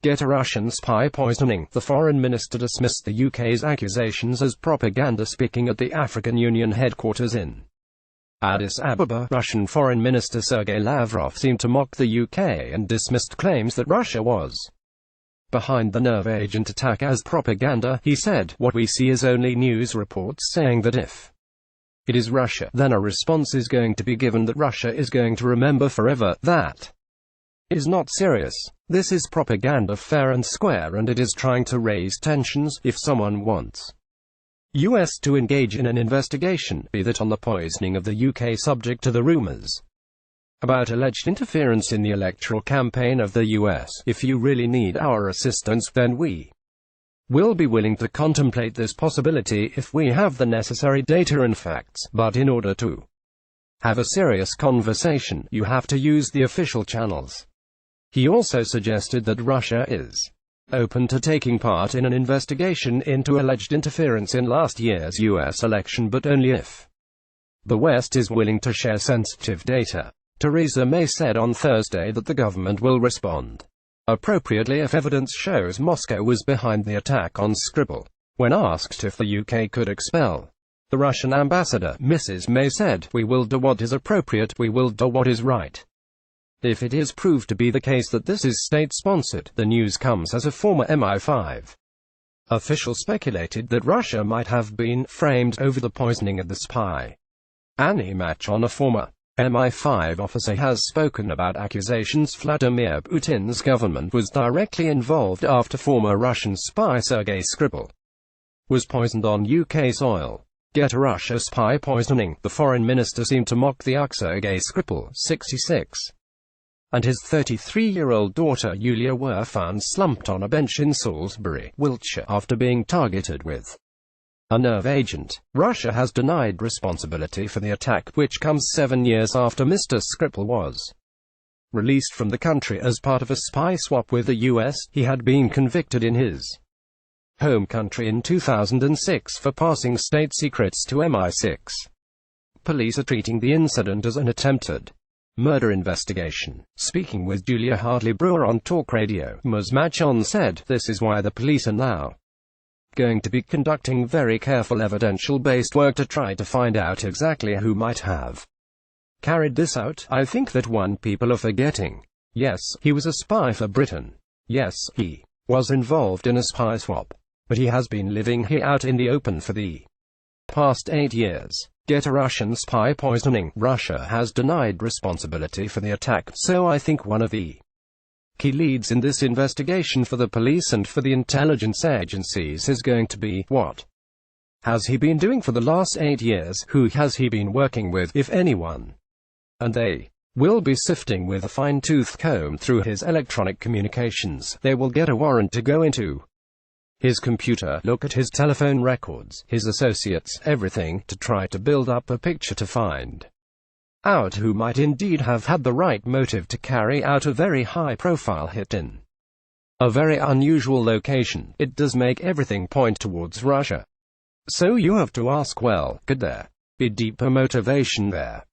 GETTYRussian spy poisoning. The Foreign Minister dismissed the UK's accusations as propaganda speaking at the African Union headquarters in Addis Ababa. Russian Foreign Minister Sergei Lavrov seemed to mock the UK and dismissed claims that Russia was behind the nerve agent attack as propaganda. He said, "What we see is only news reports saying that if it is Russia, then a response is going to be given that Russia is going to remember forever. That is not serious. This is propaganda, fair and square, and it is trying to raise tensions. If someone wants US to engage in an investigation, be that on the poisoning of the UK, subject to the rumors about alleged interference in the electoral campaign of the US, if you really need our assistance, then we will be willing to contemplate this possibility if we have the necessary data and facts. But in order to have a serious conversation, you have to use the official channels." He also suggested that Russia is open to taking part in an investigation into alleged interference in last year's US election, but only if the West is willing to share sensitive data. Theresa May said on Thursday that the government will respond appropriately if evidence shows Moscow was behind the attack on Skripal. When asked if the UK could expel the Russian ambassador, Mrs. May said, "We will do what is appropriate, we will do what is right. If it is proved to be the case that this is state-sponsored." The news comes as a former MI5 official speculated that Russia might have been framed over the poisoning of the spy. Annie Machon, a former MI5 officer, has spoken about accusations Vladimir Putin's government was directly involved after former Russian spy Sergei Skripal was poisoned on UK soil. GETTYRussian spy poisoning. The foreign minister seemed to mock the Sergei Skripal, 66, and his 33-year-old daughter Yulia were found slumped on a bench in Salisbury, Wiltshire, after being targeted with a nerve agent. Russia has denied responsibility for the attack, which comes 7 years after Mr. Skripal was released from the country as part of a spy swap with the US. He had been convicted in his home country in 2006 for passing state secrets to MI6. Police are treating the incident as an attempted murder investigation. Speaking with Julia Hartley-Brewer on Talk Radio, Ms. Machon said, "This is why the police are now going to be conducting very careful evidential-based work to try to find out exactly who might have carried this out. I think that one people are forgetting. Yes, he was a spy for Britain. Yes, he was involved in a spy swap. But he has been living here out in the open for the past 8 years. GETTYRussian spy poisoning. Russia has denied responsibility for the attack, so I think one of the key leads in this investigation for the police and for the intelligence agencies is going to be, what has he been doing for the last 8 years? Who has he been working with, if anyone? And they will be sifting with a fine-tooth comb through his electronic communications. They will get a warrant to go into his computer, look at his telephone records, his associates, everything, to try to build up a picture to find out who might indeed have had the right motive to carry out a very high-profile hit in a very unusual location. It does make everything point towards Russia. So you have to ask, well, could there be deeper motivation there?